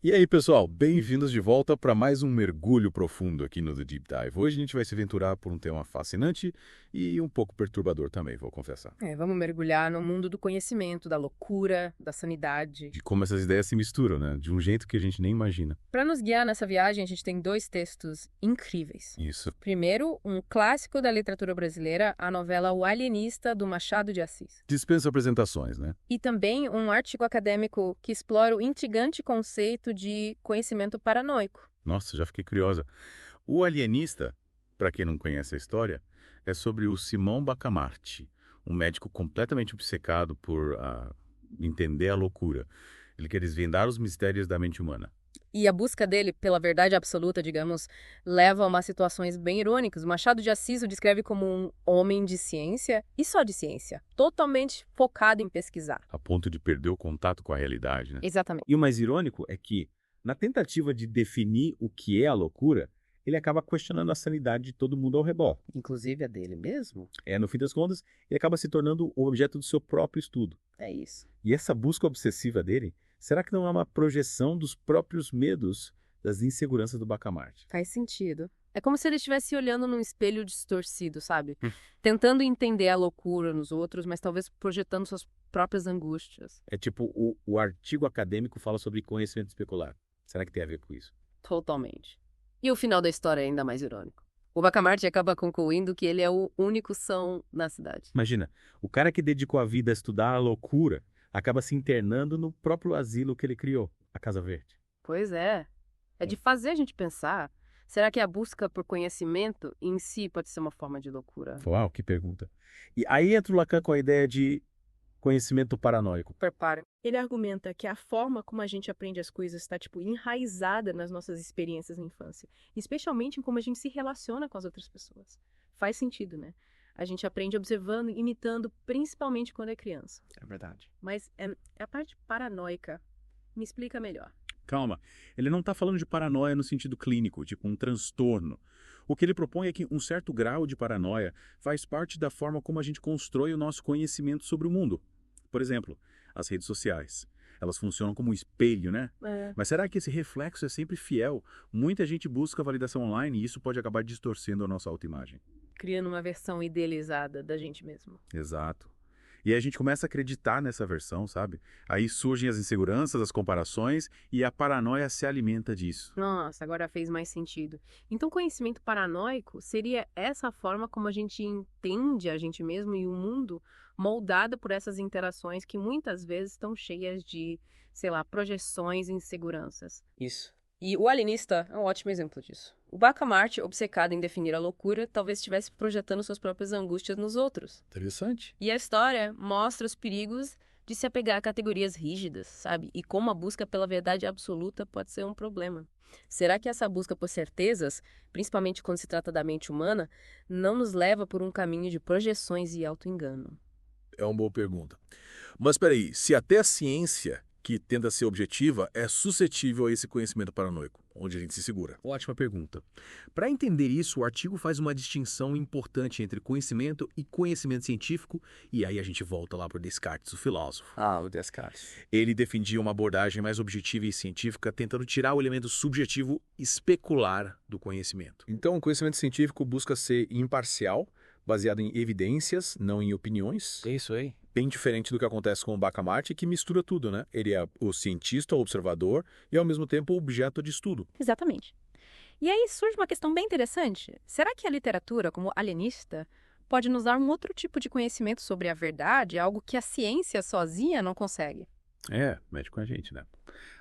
E aí, pessoal, bem-vindos de volta para mais um mergulho profundo aqui no The Deep Dive. Hoje a gente vai se aventurar por um tema fascinante e um pouco perturbador também, vou confessar. Vamos mergulhar no mundo do conhecimento, da loucura, da sanidade. De como essas ideias se misturam, né? De um jeito que a gente nem imagina. Para nos guiar nessa viagem, a gente tem dois textos incríveis. Isso. Primeiro, um clássico da literatura brasileira, a novela O Alienista, do Machado de Assis. Dispensa apresentações, né? E também um artigo acadêmico que explora o instigante conceito de conhecimento paranoico. Nossa, já fiquei curiosa. O Alienista, para quem não conhece a história, é sobre o Simão Bacamarte, um médico completamente obcecado por entender a loucura. Ele quer desvendar os mistérios da mente humana. E a busca dele pela verdade absoluta, digamos, leva a umas situações bem irônicas. O Machado de Assis o descreve como um homem de ciência, e só de ciência, totalmente focado em pesquisar. A ponto de perder o contato com a realidade, né? Exatamente. E o mais irônico é que, na tentativa de definir o que é a loucura, ele acaba questionando a sanidade de todo mundo ao redor. Inclusive a dele mesmo? No fim das contas, ele acaba se tornando o objeto do seu próprio estudo. É isso. E essa busca obsessiva dele, será que não é uma projeção dos próprios medos, das inseguranças do Bacamarte? Faz sentido. É como se ele estivesse olhando num espelho distorcido, sabe? Tentando entender a loucura nos outros, mas talvez projetando suas próprias angústias. É tipo, o artigo acadêmico fala sobre conhecimento especular. Será que tem a ver com isso? Totalmente. E o final da história é ainda mais irônico. O Bacamarte acaba concluindo que ele é o único são na cidade. Imagina, o cara que dedicou a vida a estudar a loucura acaba se internando no próprio asilo que ele criou, a Casa Verde. Pois é. É de fazer a gente pensar. Será que a busca por conhecimento em si pode ser uma forma de loucura? Uau, que pergunta. E aí entra o Lacan com a ideia de conhecimento paranoico. Prepara. Ele argumenta que a forma como a gente aprende as coisas está, enraizada nas nossas experiências na infância. Especialmente em como a gente se relaciona com as outras pessoas. Faz sentido, né? A gente aprende observando e imitando, principalmente quando é criança. É verdade. Mas a parte paranoica. Me explica melhor. Calma, ele não está falando de paranoia no sentido clínico, tipo um transtorno. O que ele propõe é que um certo grau de paranoia faz parte da forma como a gente constrói o nosso conhecimento sobre o mundo. Por exemplo, as redes sociais. Elas funcionam como um espelho, né? Mas será que esse reflexo é sempre fiel? Muita gente busca validação online e isso pode acabar distorcendo a nossa autoimagem. Criando uma versão idealizada da gente mesmo. Exato. E aí a gente começa a acreditar nessa versão, sabe? Aí surgem as inseguranças, as comparações e a paranoia se alimenta disso. Nossa, agora fez mais sentido. Então, conhecimento paranoico seria essa forma como a gente entende a gente mesmo e o mundo, moldada por essas interações que muitas vezes estão cheias de, projeções e inseguranças. Isso. E o alienista é um ótimo exemplo disso. O Bacamarte, obcecado em definir a loucura, talvez estivesse projetando suas próprias angústias nos outros. Interessante. E a história mostra os perigos de se apegar a categorias rígidas, sabe? E como a busca pela verdade absoluta pode ser um problema. Será que essa busca por certezas, principalmente quando se trata da mente humana, não nos leva por um caminho de projeções e auto-engano? É uma boa pergunta. Mas peraí, se até a ciência, que tenta ser objetiva, é suscetível a esse conhecimento paranoico, onde a gente se segura? Ótima pergunta. Para entender isso, o artigo faz uma distinção importante entre conhecimento e conhecimento científico, e aí a gente volta lá para Descartes, o filósofo. O Descartes. Ele defendia uma abordagem mais objetiva e científica, tentando tirar o elemento subjetivo especular do conhecimento. Então, o conhecimento científico busca ser imparcial, baseado em evidências, não em opiniões. Isso aí. Bem diferente do que acontece com o Bacamarte, que mistura tudo, né? Ele é o cientista, o observador e, ao mesmo tempo, o objeto de estudo. Exatamente. E aí surge uma questão bem interessante. Será que a literatura, como alienista, pode nos dar um outro tipo de conhecimento sobre a verdade, algo que a ciência sozinha não consegue? Mexe com a gente, né?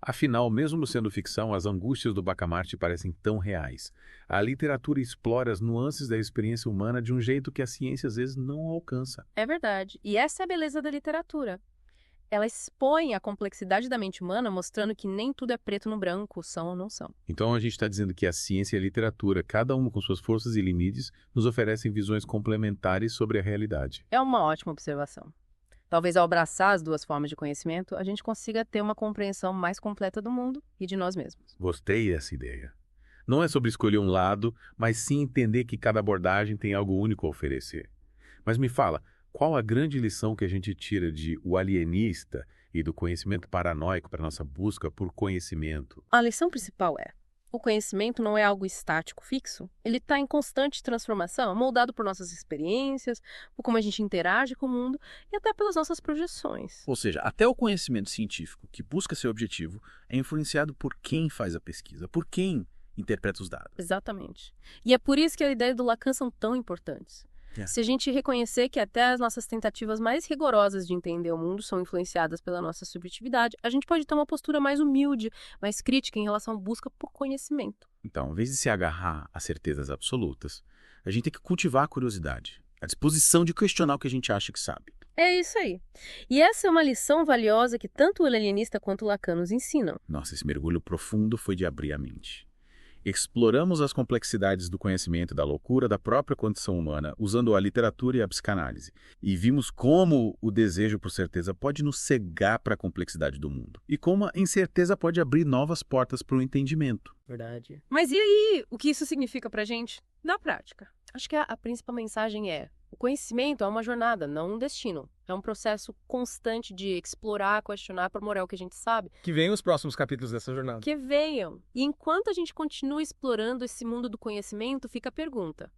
Afinal, mesmo sendo ficção, as angústias do Bacamarte parecem tão reais. A literatura explora as nuances da experiência humana de um jeito que a ciência às vezes não alcança. É verdade. E essa é a beleza da literatura. Ela expõe a complexidade da mente humana, mostrando que nem tudo é preto no branco, são ou não são. Então a gente está dizendo que a ciência e a literatura, cada uma com suas forças e limites, nos oferecem visões complementares sobre a realidade. É uma ótima observação. Talvez ao abraçar as duas formas de conhecimento, a gente consiga ter uma compreensão mais completa do mundo e de nós mesmos. Gostei dessa ideia. Não é sobre escolher um lado, mas sim entender que cada abordagem tem algo único a oferecer. Mas me fala, qual a grande lição que a gente tira de O Alienista e do conhecimento paranoico para nossa busca por conhecimento? A lição principal é: o conhecimento não é algo estático, fixo. Ele está em constante transformação, moldado por nossas experiências, por como a gente interage com o mundo e até pelas nossas projeções. Ou seja, até o conhecimento científico que busca seu objetivo é influenciado por quem faz a pesquisa, por quem interpreta os dados. Exatamente. E é por isso que a ideia do Lacan são tão importantes. Se a gente reconhecer que até as nossas tentativas mais rigorosas de entender o mundo são influenciadas pela nossa subjetividade, a gente pode ter uma postura mais humilde, mais crítica em relação à busca por conhecimento. Então, em vez de se agarrar a certezas absolutas, a gente tem que cultivar a curiosidade, a disposição de questionar o que a gente acha que sabe. É isso aí. E essa é uma lição valiosa que tanto o alienista quanto o Lacan nos ensinam. Nossa, esse mergulho profundo foi de abrir a mente. Exploramos as complexidades do conhecimento e da loucura da própria condição humana, usando a literatura e a psicanálise. E vimos como o desejo por certeza pode nos cegar para a complexidade do mundo. E como a incerteza pode abrir novas portas para o entendimento. Verdade. Mas e aí, o que isso significa pra gente na prática? Acho que a principal mensagem é: o conhecimento é uma jornada, não um destino. É um processo constante de explorar, questionar, aprimorar o que a gente sabe. Que venham os próximos capítulos dessa jornada. Que venham. E enquanto a gente continua explorando esse mundo do conhecimento, fica a pergunta: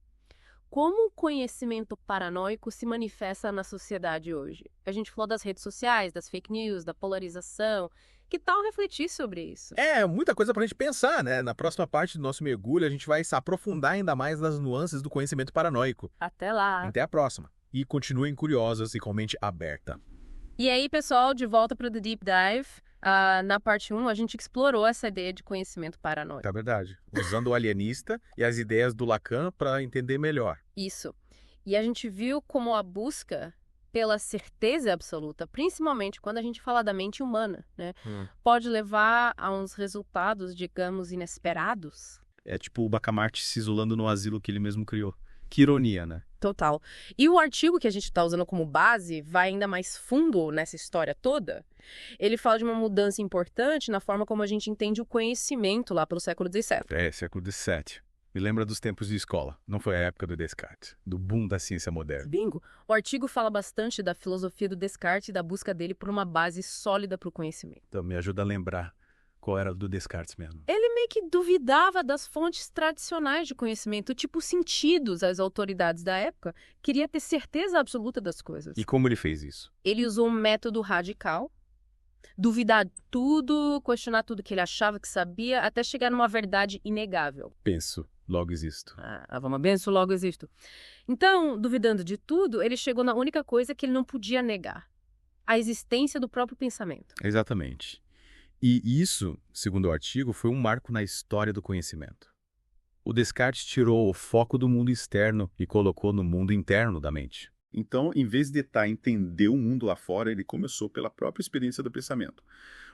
como o conhecimento paranoico se manifesta na sociedade hoje? A gente falou das redes sociais, das fake news, da polarização. Que tal refletir sobre isso? É, muita coisa pra gente pensar, né? Na próxima parte do nosso mergulho, a gente vai se aprofundar ainda mais nas nuances do conhecimento paranoico. Até lá. Até a próxima. E continuem curiosas e com mente aberta. E aí, pessoal, de volta para o The Deep Dive. Na parte 1, a gente explorou essa ideia de conhecimento paranoico. É verdade. Usando o alienista e as ideias do Lacan para entender melhor. Isso. E a gente viu como a busca pela certeza absoluta, principalmente quando a gente fala da mente humana, né? Pode levar a uns resultados, digamos, inesperados. É tipo o Bacamarte se isolando no asilo que ele mesmo criou. Que ironia, né? Total. E o artigo que a gente está usando como base vai ainda mais fundo nessa história toda. Ele fala de uma mudança importante na forma como a gente entende o conhecimento lá pelo século XVII. Século XVII. Me lembra dos tempos de escola. Não foi a época do Descartes, do boom da ciência moderna. Bingo! O artigo fala bastante da filosofia do Descartes e da busca dele por uma base sólida para o conhecimento. Então me ajuda a lembrar qual era do Descartes mesmo. Ele meio que duvidava das fontes tradicionais de conhecimento, tipo sentidos. As autoridades da época queria ter certeza absoluta das coisas. E como ele fez isso? Ele usou um método radical, duvidar tudo, questionar tudo que ele achava que sabia, até chegar numa verdade inegável. Penso, logo existo. Vamos benção, logo existo. Então, duvidando de tudo, ele chegou na única coisa que ele não podia negar: a existência do próprio pensamento. Exatamente. E isso, segundo o artigo, foi um marco na história do conhecimento. O Descartes tirou o foco do mundo externo e colocou no mundo interno da mente. Então, em vez de tentar entender o mundo lá fora, ele começou pela própria experiência do pensamento.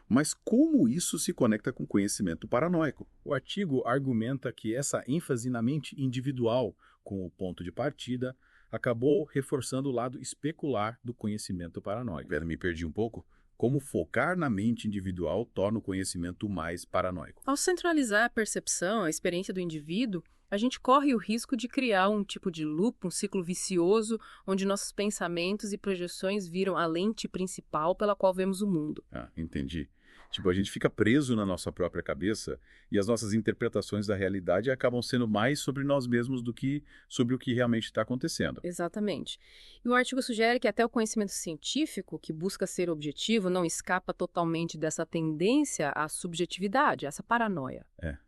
Mas como isso se conecta com o conhecimento paranoico? O artigo argumenta que essa ênfase na mente individual como ponto de partida acabou reforçando o lado especular do conhecimento paranoico. Me perdi um pouco. Como focar na mente individual torna o conhecimento mais paranoico. Ao centralizar a percepção, a experiência do indivíduo, a gente corre o risco de criar um tipo de loop, um ciclo vicioso, onde nossos pensamentos e projeções viram a lente principal pela qual vemos o mundo. Entendi. Tipo, a gente fica preso na nossa própria cabeça e as nossas interpretações da realidade acabam sendo mais sobre nós mesmos do que sobre o que realmente está acontecendo. Exatamente. E o artigo sugere que até o conhecimento científico, que busca ser objetivo, não escapa totalmente dessa tendência à subjetividade, essa paranoia.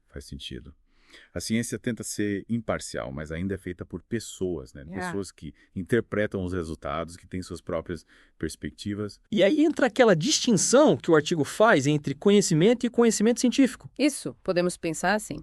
Faz sentido. A ciência tenta ser imparcial, mas ainda é feita por pessoas, né? Pessoas que interpretam os resultados, que têm suas próprias perspectivas. E aí entra aquela distinção que o artigo faz entre conhecimento e conhecimento científico. Isso, podemos pensar assim.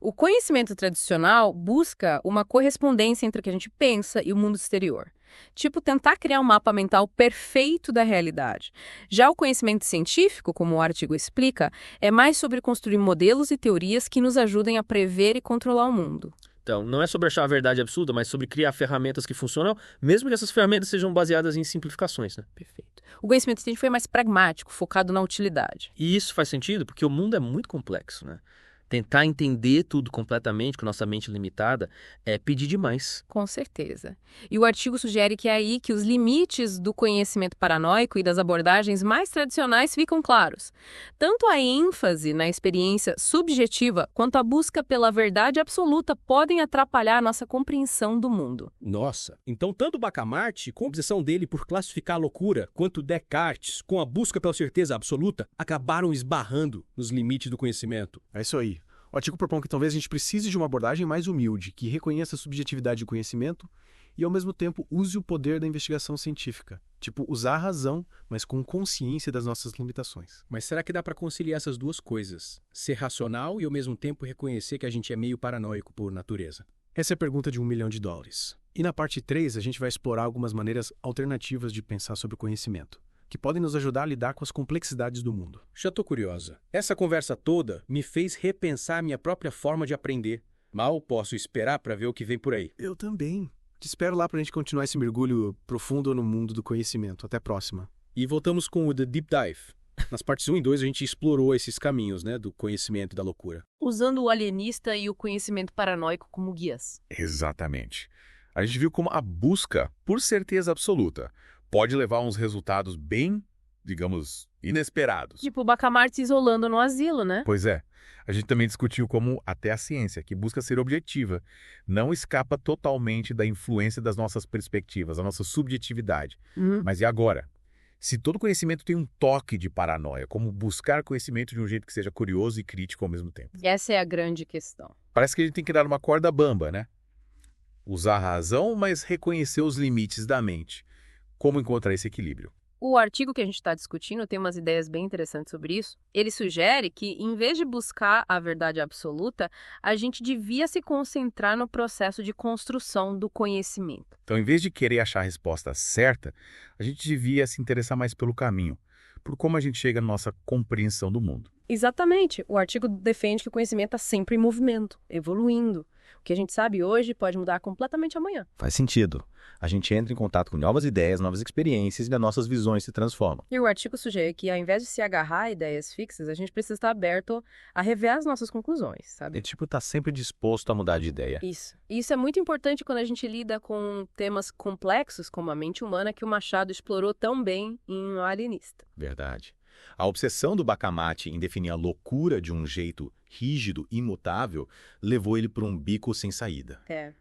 O conhecimento tradicional busca uma correspondência entre o que a gente pensa e o mundo exterior. Tipo, tentar criar um mapa mental perfeito da realidade. Já o conhecimento científico, como o artigo explica, é mais sobre construir modelos e teorias que nos ajudem a prever e controlar o mundo. Então, não é sobre achar a verdade absoluta, mas sobre criar ferramentas que funcionam, mesmo que essas ferramentas sejam baseadas em simplificações, né? Perfeito. O conhecimento científico é mais pragmático, focado na utilidade. E isso faz sentido porque o mundo é muito complexo, né? Tentar entender tudo completamente com nossa mente limitada é pedir demais. Com certeza. E o artigo sugere que é aí que os limites do conhecimento paranoico e das abordagens mais tradicionais ficam claros. Tanto a ênfase na experiência subjetiva quanto a busca pela verdade absoluta podem atrapalhar a nossa compreensão do mundo. Nossa, então tanto Bacamarte, com a obsessão dele por classificar a loucura, quanto Descartes, com a busca pela certeza absoluta, acabaram esbarrando nos limites do conhecimento. É isso aí. O artigo propõe que talvez a gente precise de uma abordagem mais humilde, que reconheça a subjetividade do conhecimento e, ao mesmo tempo, use o poder da investigação científica. Tipo, usar a razão, mas com consciência das nossas limitações. Mas será que dá para conciliar essas duas coisas? Ser racional e, ao mesmo tempo, reconhecer que a gente é meio paranoico por natureza? Essa é a pergunta de $1 milhão. E na parte 3, a gente vai explorar algumas maneiras alternativas de pensar sobre o conhecimento, que podem nos ajudar a lidar com as complexidades do mundo. Já tô curiosa. Essa conversa toda me fez repensar a minha própria forma de aprender. Mal posso esperar para ver o que vem por aí. Eu também. Te espero lá pra gente continuar esse mergulho profundo no mundo do conhecimento. Até a próxima. E voltamos com o The Deep Dive. Nas partes 1 e 2 a gente explorou esses caminhos, né, do conhecimento e da loucura. Usando o alienista e o conhecimento paranoico como guias. Exatamente. A gente viu como a busca por certeza absoluta pode levar a uns resultados bem, digamos, inesperados. Tipo o Bacamarte se isolando no asilo, né? Pois é. A gente também discutiu como até a ciência, que busca ser objetiva, não escapa totalmente da influência das nossas perspectivas, da nossa subjetividade. Mas e agora? Se todo conhecimento tem um toque de paranoia, como buscar conhecimento de um jeito que seja curioso e crítico ao mesmo tempo? Essa é a grande questão. Parece que a gente tem que dar uma corda bamba, né? Usar a razão, mas reconhecer os limites da mente. Como encontrar esse equilíbrio? O artigo que a gente está discutindo tem umas ideias bem interessantes sobre isso. Ele sugere que, em vez de buscar a verdade absoluta, a gente devia se concentrar no processo de construção do conhecimento. Então, em vez de querer achar a resposta certa, a gente devia se interessar mais pelo caminho, por como a gente chega na nossa compreensão do mundo. Exatamente. O artigo defende que o conhecimento está sempre em movimento, evoluindo. O que a gente sabe hoje pode mudar completamente amanhã. Faz sentido. A gente entra em contato com novas ideias, novas experiências e as nossas visões se transformam. E o artigo sugere que, ao invés de se agarrar a ideias fixas, a gente precisa estar aberto a rever as nossas conclusões, sabe? É tipo tá sempre disposto a mudar de ideia. Isso. E isso é muito importante quando a gente lida com temas complexos como a mente humana, que o Machado explorou tão bem em O Alienista. Verdade. A obsessão do Bacamarte em definir a loucura de um jeito rígido e imutável levou ele para um bico sem saída. É.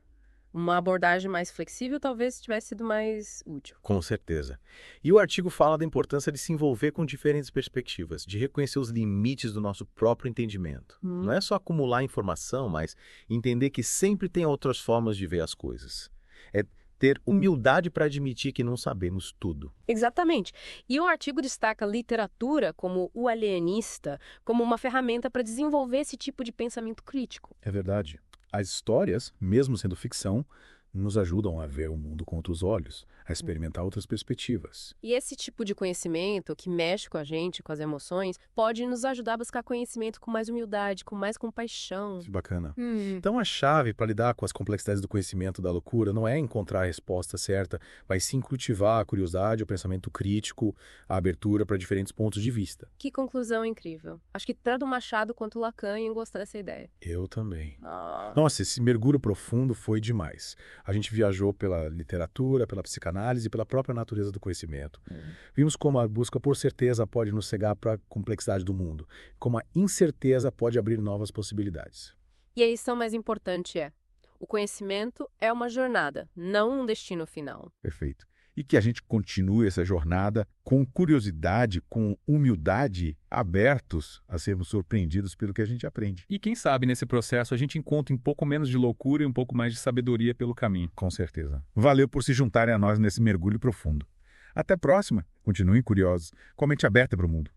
Uma abordagem mais flexível talvez tivesse sido mais útil. Com certeza. E o artigo fala da importância de se envolver com diferentes perspectivas, de reconhecer os limites do nosso próprio entendimento. Não é só acumular informação, mas entender que sempre tem outras formas de ver as coisas. É ter humildade para admitir que não sabemos tudo. Exatamente. E o artigo destaca a literatura como o alienista, como uma ferramenta para desenvolver esse tipo de pensamento crítico. É verdade. As histórias, mesmo sendo ficção, nos ajudam a ver o mundo com outros olhos, a experimentar outras perspectivas. E esse tipo de conhecimento que mexe com a gente, com as emoções, pode nos ajudar a buscar conhecimento com mais humildade, com mais compaixão. Que bacana. Então a chave para lidar com as complexidades do conhecimento da loucura não é encontrar a resposta certa, mas sim cultivar a curiosidade, o pensamento crítico, a abertura para diferentes pontos de vista. Que conclusão incrível. Acho que tanto o Machado quanto o Lacan iam gostar dessa ideia. Eu também. Nossa, esse mergulho profundo foi demais. A gente viajou pela literatura, pela psicanálise e pela própria natureza do conhecimento. Vimos como a busca por certeza pode nos cegar para a complexidade do mundo, como a incerteza pode abrir novas possibilidades. E a lição mais importante é: o conhecimento é uma jornada, não um destino final. Perfeito. E que a gente continue essa jornada com curiosidade, com humildade, abertos a sermos surpreendidos pelo que a gente aprende. E quem sabe nesse processo a gente encontra um pouco menos de loucura e um pouco mais de sabedoria pelo caminho. Com certeza. Valeu por se juntarem a nós nesse mergulho profundo. Até a próxima. Continuem curiosos, com a mente aberta para o mundo.